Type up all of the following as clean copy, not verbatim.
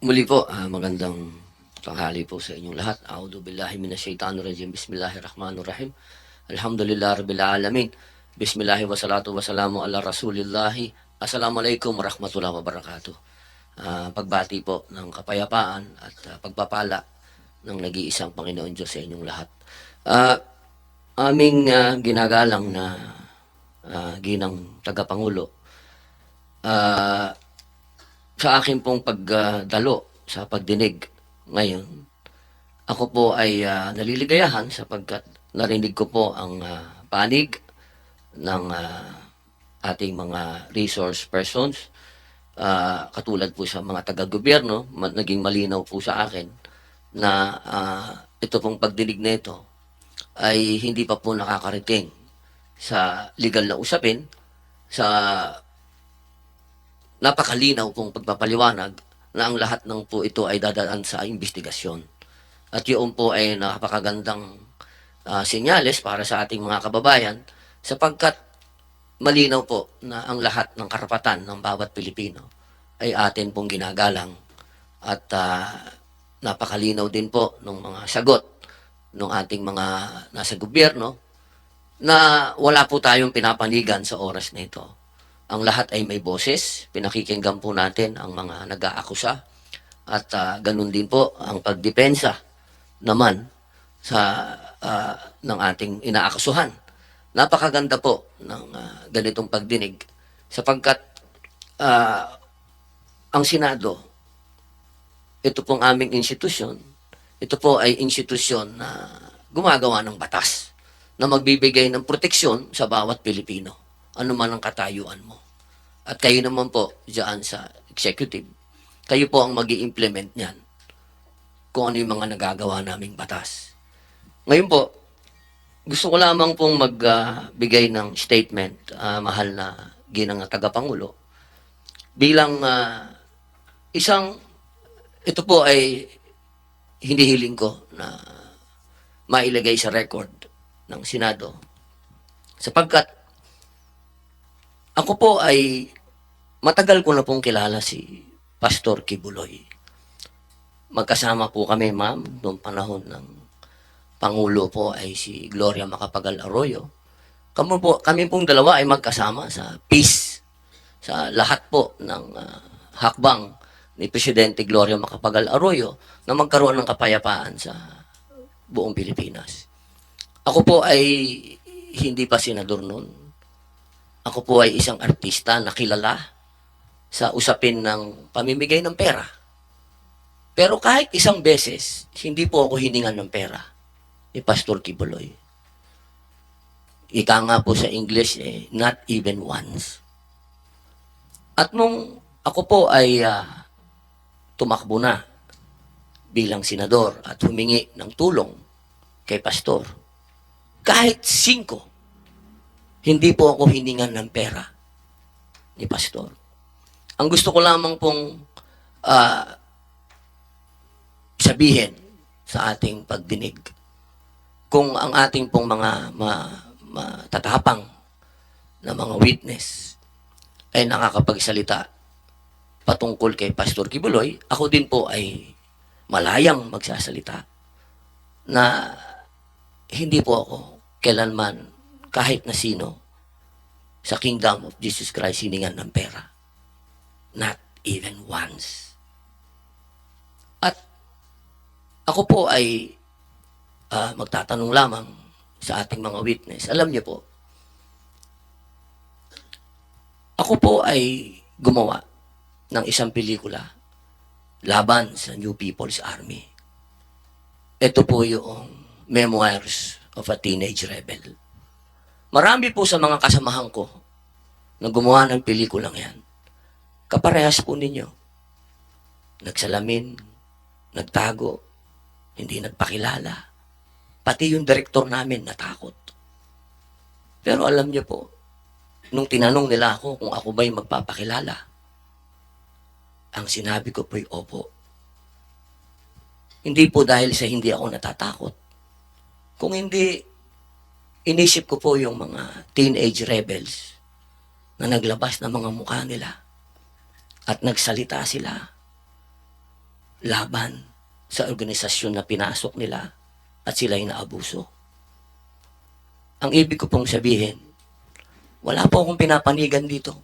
Muli po, magandang tanghali po sa inyong lahat. A'udhu billahi minasyaitanir rajim. Bismillahirrahmanirrahim. Alhamdulillah rabbil alamin. Bismillahi wassalatu wassalamu ala rasulillahi. Assalamualaikum warahmatullahi wabarakatuh. Pagbati po ng kapayapaan at pagpapala ng nag-iisang Panginoon Diyos sa inyong lahat. Ah, aming ginagalang na ginang tagapangulo, ah, sa akin pong pagdalo sa pagdinig ngayon, ako po ay naliligayahan sapagkat narinig ko po ang panig ng ating mga resource persons, katulad po sa mga taga-gobyerno. Naging malinaw po sa akin na ito pong pagdinig na ito ay hindi pa po nakakarating sa legal na usapin, sa napakalinaw pong pagpapaliwanag na ang lahat ng po ito ay dadaan sa investigasyon. At yun po ay napakagandang senyales para sa ating mga kababayan sapagkat malinaw po na ang lahat ng karapatan ng bawat Pilipino ay atin pong ginagalang at napakalinaw din po ng mga sagot ng ating mga nasa gobyerno na wala po tayong pinapanigan sa oras na ito. Ang lahat ay may boses, pinakikinggan po natin ang mga nag-aakusa at ganun din po ang pagdepensa naman sa ng ating inaakusuhan. Napakaganda po ng ganitong pagdinig sapagkat ang Senado, ito pong aming institusyon, ito po ay institusyon na gumagawa ng batas na magbibigay ng proteksyon sa bawat Pilipino, ano man ang katayuan mo. At kayo naman po diyan sa executive, kayo po ang mag-i-implement niyan kung ano yung mga nagagawa naming batas. Ngayon po, gusto ko lamang pong magbigay ng statement, mahal na ginang tagapangulo, bilang ito po ay hinihiling ko na mailagay sa record ng Senado sapagkat ako po ay matagal ko na pong kilala si Pastor Kibuloy. Magkasama po kami, ma'am, noong panahon ng Pangulo po ay si Gloria Macapagal Arroyo. Kami pong dalawa ay magkasama sa peace, sa lahat po ng hakbang ni Presidente Gloria Macapagal Arroyo na magkaroon ng kapayapaan sa buong Pilipinas. Ako po ay hindi pa senador noon. Ako po ay isang artista na kilala sa usapin ng pamimigay ng pera. Pero kahit isang beses, hindi po ako hiningan ng pera ni Pastor Kibuloy. Ika nga po sa English, not even once. At nung ako po ay tumakbo na bilang senador at humingi ng tulong kay Pastor, kahit 5, hindi po ako hiningan ng pera ni Pastor. Ang gusto ko lamang pong sabihin sa ating pagdinig, kung ang ating pong mga matatapang na mga witness ay nakakapagsalita patungkol kay Pastor Kibuloy, ako din po ay malayang magsasalita na hindi po ako kailanman kahit na sino sa Kingdom of Jesus Christ hiningan ng pera. Not even once. At ako po ay magtatanong lamang sa ating mga witness. Alam niyo po, ako po ay gumawa ng isang pelikula laban sa New People's Army. Ito po yung Memoirs of a Teenage Rebel. Marami po sa mga kasamahan ko na gumawa ng pelikulang yan. Kaparehas po ninyo. Nagsalamin, nagtago, hindi nagpakilala. Pati yung direktor namin natakot. Pero alam niyo po, nung tinanong nila ako kung ako ba'y magpapakilala, ang sinabi ko po'y opo. Hindi po dahil sa hindi ako natatakot. Kung hindi, inisip ko po yung mga teenage rebels na naglabas ng mga mukha nila at nagsalita sila laban sa organisasyon na pinasok nila at sila ay naabuso. Ang ibig ko pong sabihin, wala po akong pinapanigan dito.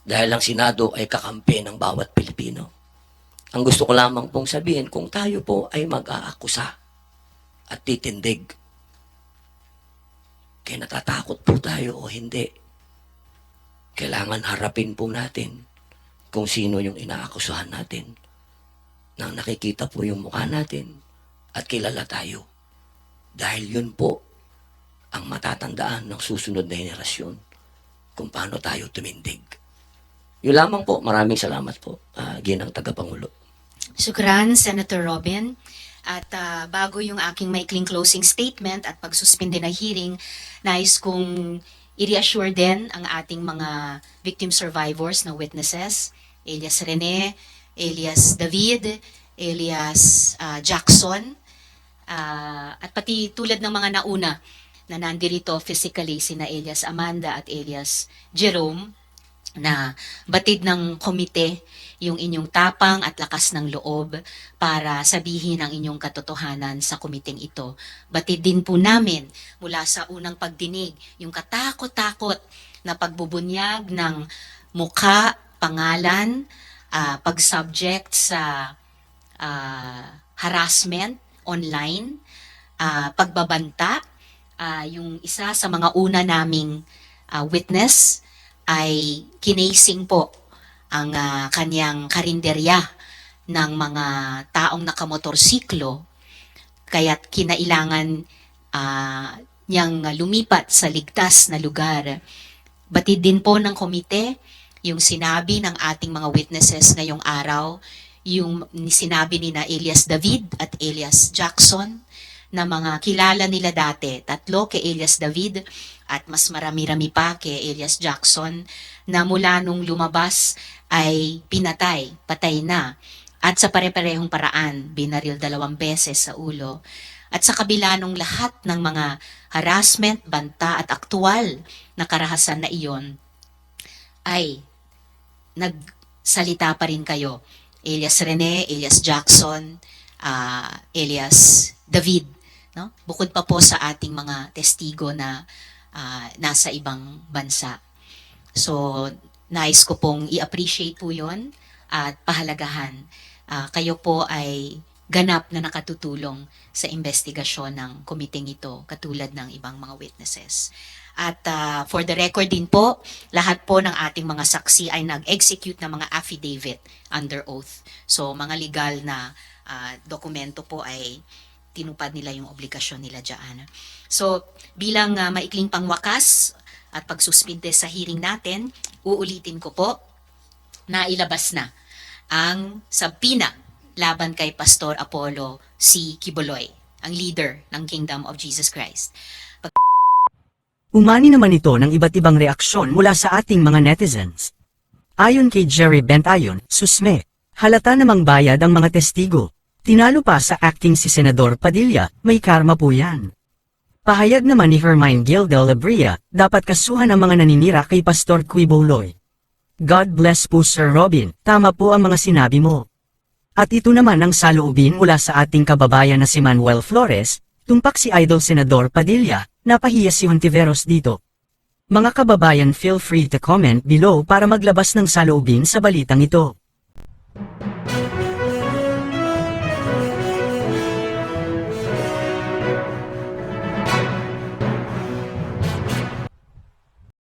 Dahil ang Senado ay kakampi ng bawat Pilipino. Ang gusto ko lamang pong sabihin, kung tayo po ay mag-aakusa at titindig, kaya natatakot po tayo o hindi, kailangan harapin po natin kung sino yung inaakusahan natin. Nang nakikita po yung mukha natin at kilala tayo. Dahil yun po ang matatandaan ng susunod na henerasyon kung paano tayo tumindig. Yun lamang po. Maraming salamat po, Ginang Tagapangulo. Shukran, Senator Robin. At bago yung aking maikling closing statement at pagsuspinde na hearing, nais kong i-reassure din ang ating mga victim survivors na witnesses, Elias Rene, Elias David, Elias Jackson, at pati tulad ng mga nauna na nandirito physically, sina Elias Amanda at Elias Jerome, na batid ng komite yung inyong tapang at lakas ng loob para sabihin ang inyong katotohanan sa komiteng ito. Batid din po namin mula sa unang pagdinig yung katakot-takot na pagbubunyag ng mukha, pangalan, pag-subject sa harassment online, pagbabanta. Yung isa sa mga una naming witness ay kinasing po ang kanyang karinderya ng mga taong nakamotorsiklo, kaya't kinailangan niyang lumipat sa ligtas na lugar. Batid din po ng komite yung sinabi ng ating mga witnesses ngayong araw, yung sinabi ni na Elias David at Elias Jackson, na mga kilala nila dati, 3 kay Elias David at mas marami-rami pa kay Elias Jackson, na mula nung lumabas ay pinatay, patay na, at sa pare-parehong paraan, binaril 2 beses sa ulo. At sa kabila nung lahat ng mga harassment, banta at aktual na karahasan na iyon, ay nagsalita pa rin kayo. Elias Rene, Elias Jackson, Elias David, no? Bukod pa po sa ating mga testigo na nasa ibang bansa. So, nais ko pong i-appreciate po yon at pahalagahan. Kayo po ay ganap na nakatutulong sa investigasyon ng komiteng ito, katulad ng ibang mga witnesses. At for the record din po, lahat po ng ating mga saksi ay nag-execute ng mga affidavit under oath. So, mga legal na dokumento po ay tinupad nila yung obligasyon nila dyan. So, bilang maikling pangwakas at pagsuspinde sa hearing natin, uulitin ko po na ilabas na ang sabpina laban kay Pastor Apollo C. Quiboloy, ang leader ng Kingdom of Jesus Christ. Umani naman ito ng iba't ibang reaksyon mula sa ating mga netizens. Ayon kay Jerry Bentayon, susme, halata namang bayad ang mga testigo. Tinalo pa sa acting si Senador Padilla, may karma po yan. Pahayag naman ni Hermine Gildel Labria, dapat kasuhan ang mga naninira kay Pastor Quiboloy. God bless po Sir Robin, tama po ang mga sinabi mo. At ito naman ang saloobin mula sa ating kababayan na si Manuel Flores, tumpak si Idol Senador Padilla, napahiya si Hontiveros dito. Mga kababayan, feel free to comment below para maglabas ng saloobin sa balitang ito.